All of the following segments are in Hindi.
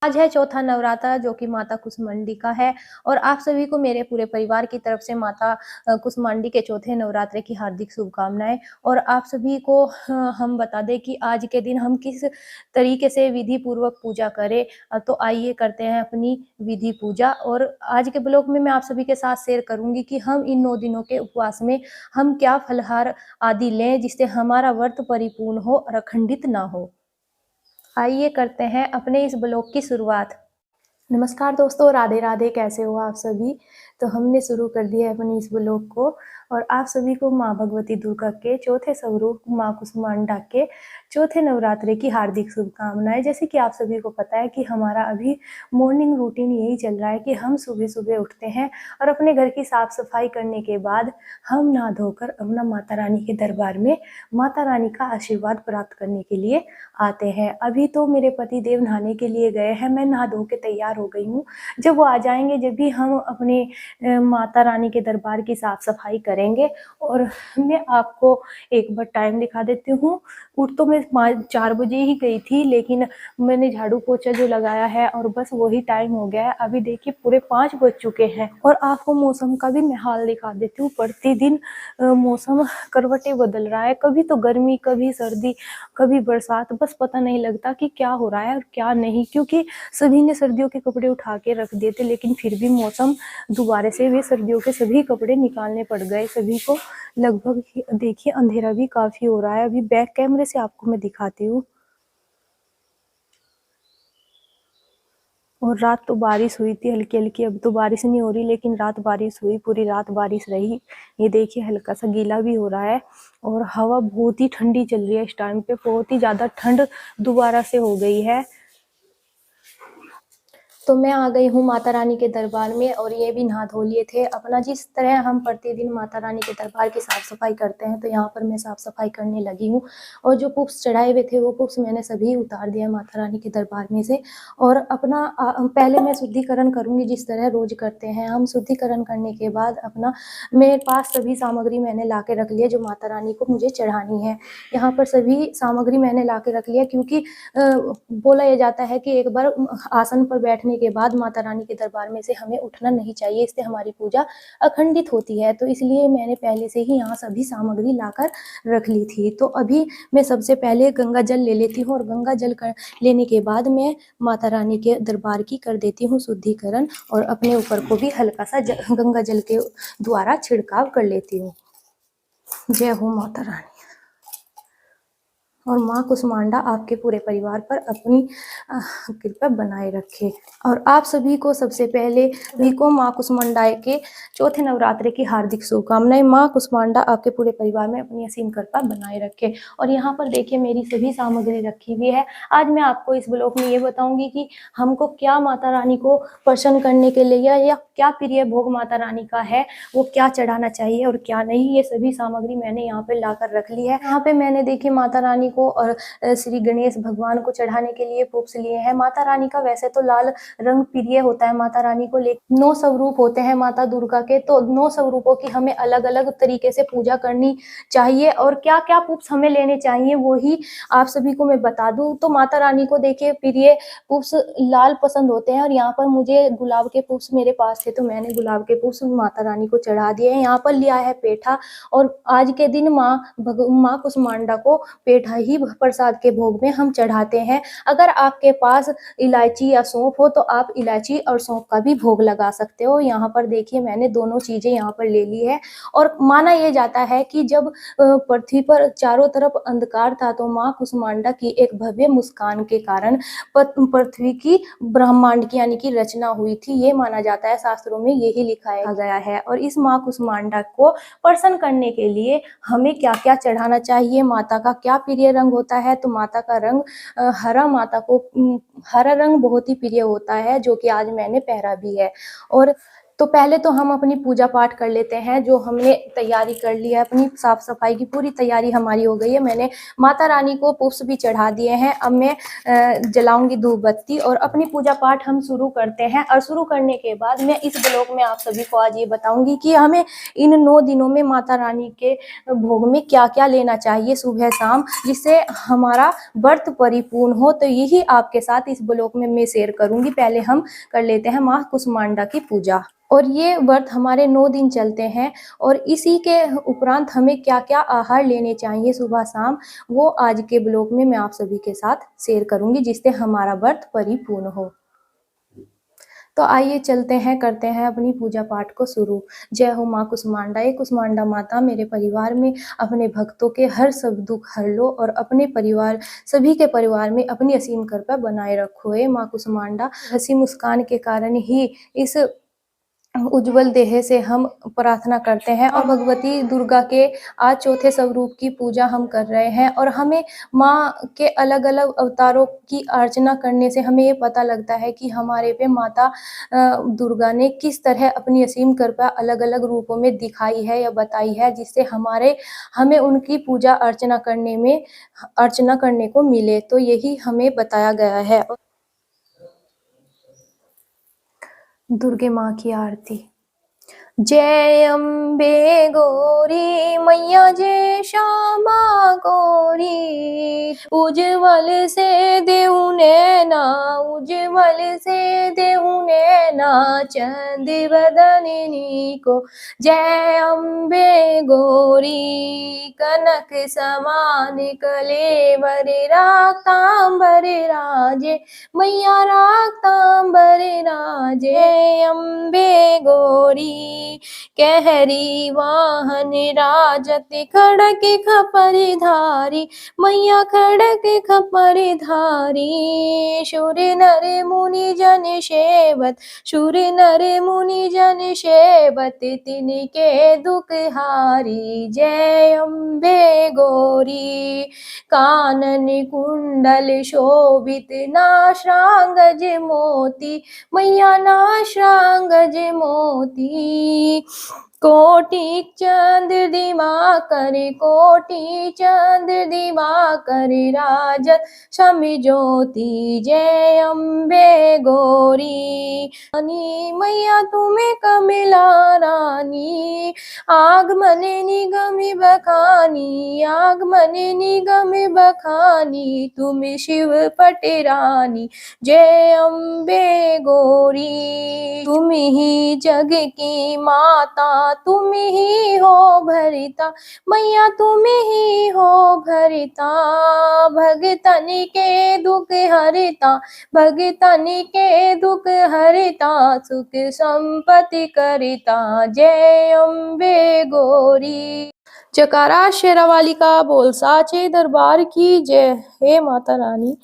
आज है चौथा नवरात्र जो कि माता कुष्मांडी का है और आप सभी को मेरे पूरे परिवार की तरफ से माता कुष्मांडी के चौथे नवरात्रे की हार्दिक शुभकामनाएं। और आप सभी को हम बता दें कि आज के दिन हम किस तरीके से विधि पूर्वक पूजा करें। तो आइए करते हैं अपनी विधि पूजा। और आज के ब्लॉग में मैं आप सभी के साथ शेयर करूंगी कि हम इन 9 दिनों के उपवास में हम क्या फलहार आदि लें जिससे हमारा व्रत परिपूर्ण हो और अखंडित ना हो। आइए करते हैं अपने इस ब्लॉग की शुरुआत। नमस्कार दोस्तों, राधे राधे। कैसे हो आप सभी? तो हमने शुरू कर दिया है अपनी इस ब्लॉग को और आप सभी को माँ भगवती दुर्गा के चौथे स्वरूप माँ कुष्मांडा के चौथे नवरात्रे की हार्दिक शुभकामनाएं। जैसे कि आप सभी को पता है कि हमारा अभी मॉर्निंग रूटीन यही चल रहा है कि हम सुबह सुबह उठते हैं और अपने घर की साफ सफाई करने के बाद हम नहा धोकर अपना माता रानी के दरबार में माता रानी का आशीर्वाद प्राप्त करने के लिए आते हैं। अभी तो मेरे पति देव नहाने के लिए गए हैं, मैं नहा धो के तैयार हो गई हूँ। जब वो आ जाएंगे जब भी हम अपने माता रानी के दरबार की साफ सफाई करेंगे। और मैं आपको एक बार टाइम दिखा देती हूँ। उठ तो मैं 4 बजे ही गई थी, लेकिन मैंने झाड़ू पोछा जो लगाया है और बस वही टाइम हो गया है। अभी देखिए पूरे 5 बज चुके हैं। और आपको मौसम का भी मैं हाल दिखा देती हूँ। प्रतिदिन मौसम करवटें बदल रहा है, कभी तो गर्मी, कभी सर्दी, कभी बरसात। बस पता नहीं लगता कि क्या हो रहा है और क्या नहीं, क्योंकि सभी ने सर्दियों के कपड़े उठा के रख दिए थे, लेकिन फिर भी मौसम दोबारा से वे सर्दियों के सभी कपड़े निकालने पड़ गए सभी को। लगभग देखिए अंधेरा भी काफी हो रहा है। अभी बैक कैमरे से आपको मैं दिखाती हूँ। और रात तो बारिश हुई थी हल्की हल्की, अब तो बारिश नहीं हो रही, लेकिन रात बारिश हुई, पूरी रात बारिश रही। ये देखिए हल्का सा गीला भी हो रहा है और हवा बहुत ही ठंडी चल रही है इस टाइम पे। बहुत ही ज्यादा ठंड दोबारा से हो गई है। तो मैं आ गई हूँ माता रानी के दरबार में और ये भी नहा धो लिए थे। अपना जिस तरह हम प्रतिदिन माता रानी के दरबार की साफ सफाई करते हैं, तो यहाँ पर मैं साफ सफाई करने लगी हूँ। और जो पुष्प चढ़ाए हुए थे वो पुष्प मैंने सभी उतार दिया माता रानी के दरबार में से। और अपना पहले मैं शुद्धिकरण करूँगी जिस तरह रोज करते हैं हम। शुद्धिकरण करने के बाद अपना मेरे पास सभी सामग्री मैंने ला के रख लिया जो माता रानी को मुझे चढ़ानी है। यहाँ पर सभी सामग्री मैंने ला के रख लिया, क्योंकि बोला यह जाता है कि एक बार आसन पर बैठने के बाद माता रानी के दरबार में से हमें उठना नहीं चाहिए, इससे हमारी पूजा अखंडित होती है। तो इसलिए मैंने पहले से ही यहाँ सभी सामग्री लाकर रख ली थी। तो अभी मैं सबसे पहले गंगा जल ले लेती हूँ और गंगा जल लेने के बाद मैं माता रानी के दरबार की कर देती हूँ शुद्धिकरण और अपने ऊपर को भी हल्का सा गंगा जल के द्वारा छिड़काव कर लेती हूँ। जय हो माता रानी। और माँ कुष्मांडा आपके पूरे परिवार पर अपनी कृपा बनाए रखे। और आप सभी को सबसे पहले सभी को माँ कुष्मांडा के चौथे नवरात्रे की हार्दिक शुभकामनाएं। माँ कुष्मांडा आपके पूरे परिवार में अपनी असीम कृपा बनाए रखे। और यहाँ पर देखिए मेरी सभी सामग्री रखी हुई है। आज मैं आपको इस ब्लॉग में ये बताऊंगी कि हमको क्या माता रानी को प्रसन्न करने के लिए या क्या प्रिय भोग माता रानी का है, वो क्या चढ़ाना चाहिए और क्या नहीं। ये सभी सामग्री मैंने यहाँ पे लाकर रख ली है। यहाँ पे मैंने देखिए माता रानी को और श्री गणेश भगवान को चढ़ाने के लिए पुष्प लिए हैं। माता रानी का वैसे तो लाल रंग प्रिय होता है माता रानी को, लेकिन 9 स्वरूप होते हैं माता दुर्गा के, तो 9 स्वरूपों की हमें अलग अलग तरीके से पूजा करनी चाहिए। और क्या क्या पुष्प हमें लेने चाहिए वो ही आप सभी को मैं बता दूं। तो माता रानी को देखिए प्रिय पुष्प लाल पसंद होते हैं और यहाँ पर मुझे गुलाब के पुष्प मेरे पास थे, तो मैंने गुलाब के पुष्प माता रानी को चढ़ा दिए हैं। यहाँ पर लिया है पेठा और आज के दिन माँ कुष्मांडा को पेठा ही प्रसाद के भोग में हम चढ़ाते हैं। अगर आपके पास इलायची या सौंफ हो तो आप इलायची और सौंफ का भी भोग लगा सकते हो। यहाँ पर देखिए मैंने दोनों चीजें यहाँ पर ले ली है। और माना यह जाता है कि जब पृथ्वी पर चारों तरफ अंधकार था तो माँ कुष्मांडा की एक भव्य मुस्कान के कारण पृथ्वी की ब्रह्मांड की यानी कि रचना हुई थी। ये माना जाता है, शास्त्रों में यही लिखाया गया है। और इस माँ कुष्मांडा को प्रसन्न करने के लिए हमें क्या क्या चढ़ाना चाहिए, माता का क्या प्रिय रंग होता है, तो माता का रंग हरा। माता को हरा रंग बहुत ही प्रिय होता है, जो कि आज मैंने पहरा भी है। और तो पहले तो हम अपनी पूजा पाठ कर लेते हैं। जो हमने तैयारी कर ली है, अपनी साफ सफाई की पूरी तैयारी हमारी हो गई है। मैंने माता रानी को पुष्प भी चढ़ा दिए हैं। अब मैं जलाऊंगी धूप बत्ती और अपनी पूजा पाठ हम शुरू करते हैं। और शुरू करने के बाद मैं इस ब्लॉग में आप सभी को आज ये बताऊंगी कि हमें इन 9 दिनों में माता रानी के भोग में क्या क्या लेना चाहिए सुबह शाम, जिससे हमारा व्रत परिपूर्ण हो। तो यही आपके साथ इस ब्लॉग में मैं शेयर करूंगी। पहले हम कर लेते हैं माँ कुष्मांडा की पूजा। और ये व्रत हमारे 9 दिन चलते हैं। और इसी के उपरांत हमें क्या क्या आहार लेने चाहिए सुबह शाम, वो आज के ब्लॉग में मैं आप सभी के साथ शेयर करूंगी, जिससे हमारा व्रत परिपूर्ण हो। तो आइए चलते हैं, करते हैं अपनी पूजा पाठ को शुरू। जय हो माँ कुष्मांडा। ये कुष्मांडा माता मेरे परिवार में अपने भक्तों के हर सब दुख हर लो और अपने परिवार सभी के परिवार में अपनी असीम कृपा बनाए रखो। ये माँ कुष्मांडा हंसी मुस्कान के कारण ही इस उज्जवल देह से हम प्रार्थना करते हैं। और भगवती दुर्गा के आज चौथे स्वरूप की पूजा हम कर रहे हैं। और हमें माँ के अलग अलग अवतारों की अर्चना करने से हमें ये पता लगता है कि हमारे पे माता दुर्गा ने किस तरह अपनी असीम कृपा अलग अलग रूपों में दिखाई है या बताई है, जिससे हमें उनकी पूजा अर्चना करने को मिले। तो यही हमें बताया गया है। दुर्गे माँ की आरती। जय अम्बे गौरी मैया, जय श्यामा गौरी। उज्जवल से देहु नैना, उज्जवल से देहु नैना, चंद बदनिनी को। जय अम्बे गौरी, कनक समान कलेवर राक्तांबर राजे, मैया राक्तांबर राजे। अम्बे गौरी कहरी वाहन राजत, खड़क खपर धारी, मैया खड़क खपर धारी। शूर नर मुनि जन सेवत, शूर नर मुनि जन सेवत, तिनके दुख हारी। जय अम्बे गौरी, कानन कुंडल शोभित, नासांगज मोती, मैया नासांगज मोती। कोटि चंद्र दिवाकर, कोटि चंद्र दिवाकर, राजत सम ज्योति। जय अम्बे गौरी, मैया तुम्हें कमला रानी, आगमन निगम बखानी, आगमन निगम बखानी, तुम शिव पट रानी। जय अम्बे गौरी, तुम ही जग की माता, तुम ही हो भरिता, मैया तुम ही हो भरिता। भगतन के दुख हरिता, भगतन के दुख हरिता, सुख संपत्ति करिता। जय अम्बे गौरी। जयकारा शेरावाली का, बोल साचे दरबार की जय। हे माता रानी,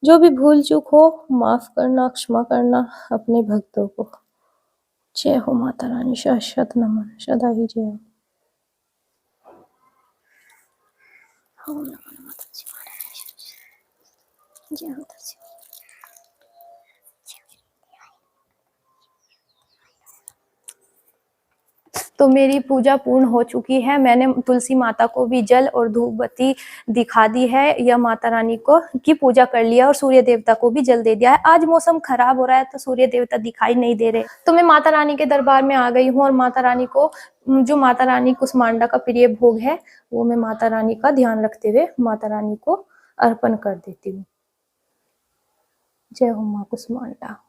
जो भी भूल चूक हो माफ करना, क्षमा करना अपने भक्तों को। जय हो माता रानी, शत शत नमन, सदा ही जय हो। ओम नमो माता शिवाय, जय हो माता शिवाय। तो मेरी पूजा पूर्ण हो चुकी है। मैंने तुलसी माता को भी जल और धूप बत्ती दिखा दी है, या माता रानी को की पूजा कर लिया, और सूर्य देवता को भी जल दे दिया है। आज मौसम खराब हो रहा है तो सूर्य देवता दिखाई नहीं दे रहे। तो मैं माता रानी के दरबार में आ गई हूँ, और माता रानी को जो माता रानी कुष्मांडा का प्रिय भोग है, वो मैं माता रानी का ध्यान रखते हुए माता रानी को अर्पण कर देती हूँ। जय हो माँ कुष्मांडा।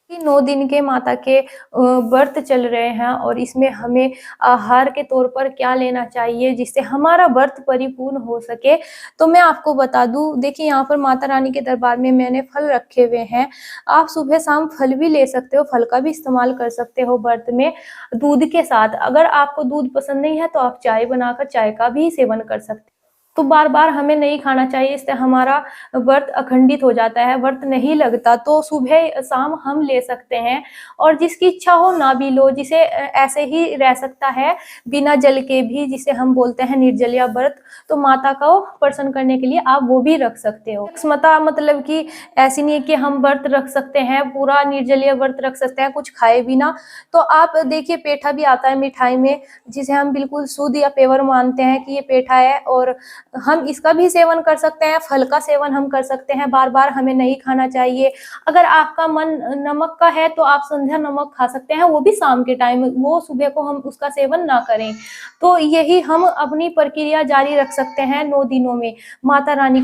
कि 9 दिन के माता के व्रत चल रहे हैं, और इसमें हमें आहार के तौर पर क्या लेना चाहिए जिससे हमारा व्रत परिपूर्ण हो सके। तो मैं आपको बता दूं, देखिए यहाँ पर माता रानी के दरबार में मैंने फल रखे हुए हैं। आप सुबह शाम फल भी ले सकते हो, फल का भी इस्तेमाल कर सकते हो व्रत में दूध के साथ। अगर आपको दूध पसंद नहीं है तो आप चाय बनाकर चाय का भी सेवन कर सकते हो। तो बार-बार हमें नहीं खाना चाहिए, इससे हमारा व्रत अखंडित हो जाता है, व्रत नहीं लगता। तो सुबह-शाम हम ले सकते हैं और जिसकी इच्छा हो ना भी लो, जिसे ऐसे ही रह सकता है बिना जल के भी, जिसे हम बोलते हैं निर्जलिया व्रत, तो माता को प्रसन्न करने के लिए आप वो भी रख सकते हो। क्षमता मतलब कि ऐसी नहीं है कि हम व्रत रख सकते हैं, पूरा निर्जलीय व्रत रख सकते हैं कुछ खाए बिना। तो आप देखिए पेठा भी आता है मिठाई में, जिसे हम बिल्कुल शुद्ध या पेवर मानते हैं कि ये पेठा है, और हम इसका भी सेवन कर सकते हैं, फल का सेवन हम कर सकते हैं, बार-बार हमें नहीं खाना चाहिए। अगर आपका मन नमक का है तो आप संध्या नमक खा सकते हैं, वो भी शाम के टाइम, वो सुबह को हम उसका सेवन ना करें। तो यही हम अपनी प्रक्रिया जारी रख सकते हैं 9 दिनों में। माता रानी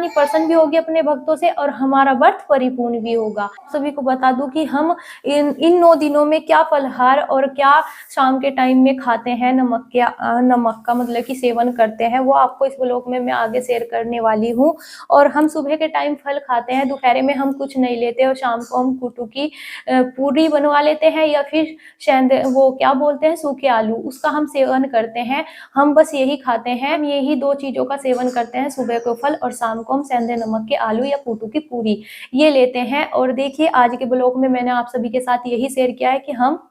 प्रसन्न भी होगी अपने भक्तों से और हमारा व्रत परिपूर्ण भी होगा। सभी को बता दूं कि हम इन 9 दिनों में क्या फलहार और क्या शाम के टाइम में खाते हैं, नमक का मतलब कि सेवन करते हैं, वो आपको इस व्लॉग में मैं आगे शेयर करने वाली हूँ। और हम सुबह के टाइम फल खाते हैं, दोपहर में हम कुछ नहीं लेते और शाम को हम कुटू की पूरी बनवा लेते हैं या फिर वो क्या बोलते हैं सूखे आलू, उसका हम सेवन करते हैं। हम बस यही खाते हैं, हम यही 2 चीजों का सेवन करते हैं, सुबह को फल और शाम को हम सेंधे नमक के आलू या कुटू की पूरी ये लेते हैं। और देखिए आज के ब्लॉग में मैंने आप सभी के साथ यही शेयर किया है कि हम,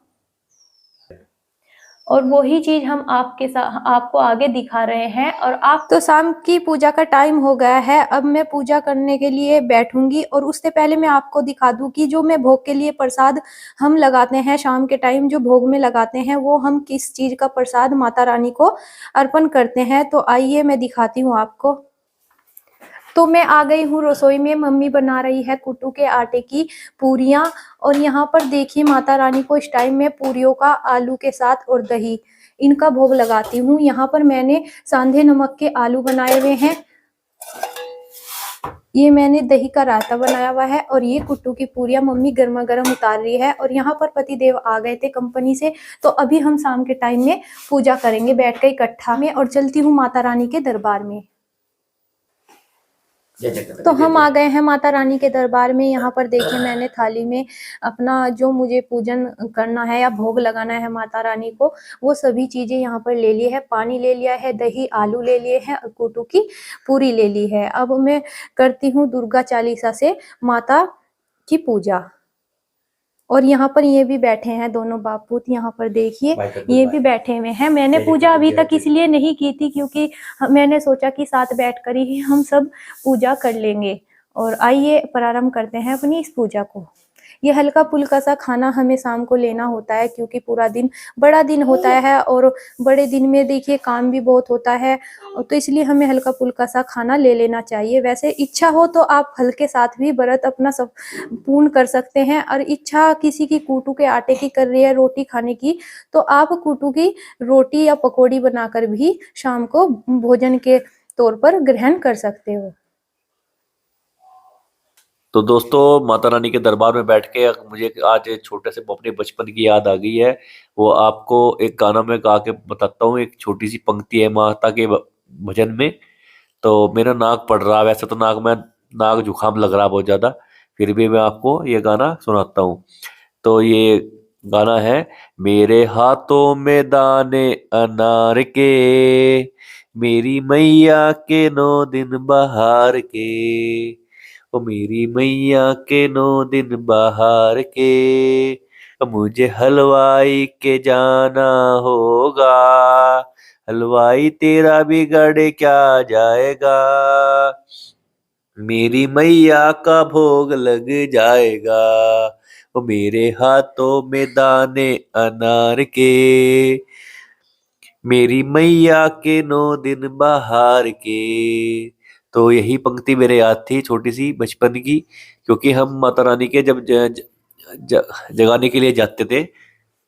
और वही चीज हम आपको आगे दिखा रहे हैं। और आप तो शाम की पूजा का टाइम हो गया है, अब मैं पूजा करने के लिए बैठूंगी। और उससे पहले मैं आपको दिखा दूं कि जो मैं भोग के लिए प्रसाद हम लगाते हैं शाम के टाइम, जो भोग में लगाते हैं, वो हम किस चीज का प्रसाद माता रानी को अर्पण करते हैं। तो आइए मैं दिखाती हूँ आपको। तो मैं आ गई हूँ रसोई में, मम्मी बना रही है कुट्टू के आटे की पूरियां। और यहाँ पर देखिए माता रानी को इस टाइम में पूरियों का आलू के साथ और दही इनका भोग लगाती हूँ। यहाँ पर मैंने सांधे नमक के आलू बनाए हुए हैं, ये मैंने दही का रायता बनाया हुआ है, और ये कुट्टू की पूरियां मम्मी गर्मा गर्म उतार रही है। और यहाँ पर पति देव आ गए थे कंपनी से, तो अभी हम शाम के टाइम में पूजा करेंगे बैठ कर इकट्ठा में। और चलती हूँ माता रानी के दरबार में। तो हम आ गए हैं माता रानी के दरबार में। यहाँ पर देखिए मैंने थाली में अपना जो मुझे पूजन करना है या भोग लगाना है माता रानी को, वो सभी चीजें यहाँ पर ले ली है। पानी ले लिया है, दही आलू ले लिए हैं और कुटू की पूरी ले ली है। अब मैं करती हूँ दुर्गा चालीसा से माता की पूजा। और यहाँ पर ये भी बैठे हैं दोनों बापूत, यहाँ पर देखिए ये भी बैठे हुए हैं। मैंने पूजा अभी तक इसलिए नहीं की थी क्योंकि मैंने सोचा कि साथ बैठकर ही हम सब पूजा कर लेंगे। और आइए प्रारंभ करते हैं अपनी इस पूजा को। ये हल्का फुल्का सा खाना हमें शाम को लेना होता है क्योंकि पूरा दिन बड़ा दिन होता है और बड़े दिन में देखिए काम भी बहुत होता है, तो इसलिए हमें हल्का फुल्का सा खाना ले लेना चाहिए। वैसे इच्छा हो तो आप फल के साथ भी व्रत अपना सब पूर्ण कर सकते हैं। और इच्छा किसी की कुटू के आटे की कर रही है रोटी खाने की, तो आप कुटू की रोटी या पकौड़ी बनाकर भी शाम को भोजन के तौर पर ग्रहण कर सकते हो। तो दोस्तों माता रानी के दरबार में बैठ के मुझे आज छोटे से अपने बचपन की याद आ गई है। वो आपको एक गाना में गा के बताता हूँ। एक छोटी सी पंक्ति है माता के भजन में। तो मेरा नाक पड़ रहा, वैसे तो नाक जुकाम लग रहा बहुत ज्यादा, फिर भी मैं आपको ये गाना सुनाता हूँ। तो ये गाना है, मेरे हाथों में दाने अनार के, मेरी मैया के 9 दिन बहार के, ओ मेरी मैया के 9 दिन बहार के, मुझे हलवाई के जाना होगा, हलवाई तेरा बिगड़ क्या जाएगा, मेरी मैया का भोग लग जाएगा, ओ मेरे हाथों में दाने अनार के, मेरी मैया के 9 दिन बहार के। तो यही पंक्ति मेरे याद थी छोटी सी बचपन की, क्योंकि हम माता रानी के जब जगाने के लिए जाते थे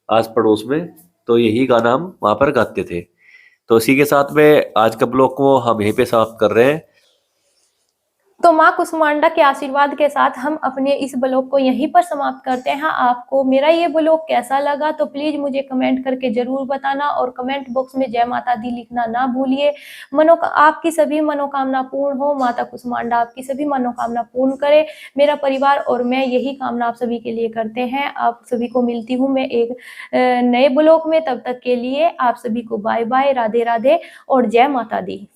आस पड़ोस में, तो यही गाना हम वहां पर गाते थे। तो इसी के साथ में आज का ब्लॉग को हम यहीं पे समाप्त कर रहे हैं। तो माँ कुसुमांडा के आशीर्वाद के साथ हम अपने इस ब्लॉग को यहीं पर समाप्त करते हैं। आपको मेरा ये ब्लॉग कैसा लगा तो प्लीज मुझे कमेंट करके जरूर बताना, और कमेंट बॉक्स में जय माता दी लिखना ना भूलिए। आपकी सभी मनोकामना पूर्ण हो, माता कुसुमांडा आपकी सभी मनोकामना पूर्ण करे। मेरा परिवार और मैं यही कामना आप सभी के लिए करते हैं। आप सभी को मिलती हूँ मैं एक नए ब्लॉग में, तब तक के लिए आप सभी को बाय बाय, राधे राधे और जय माता दी।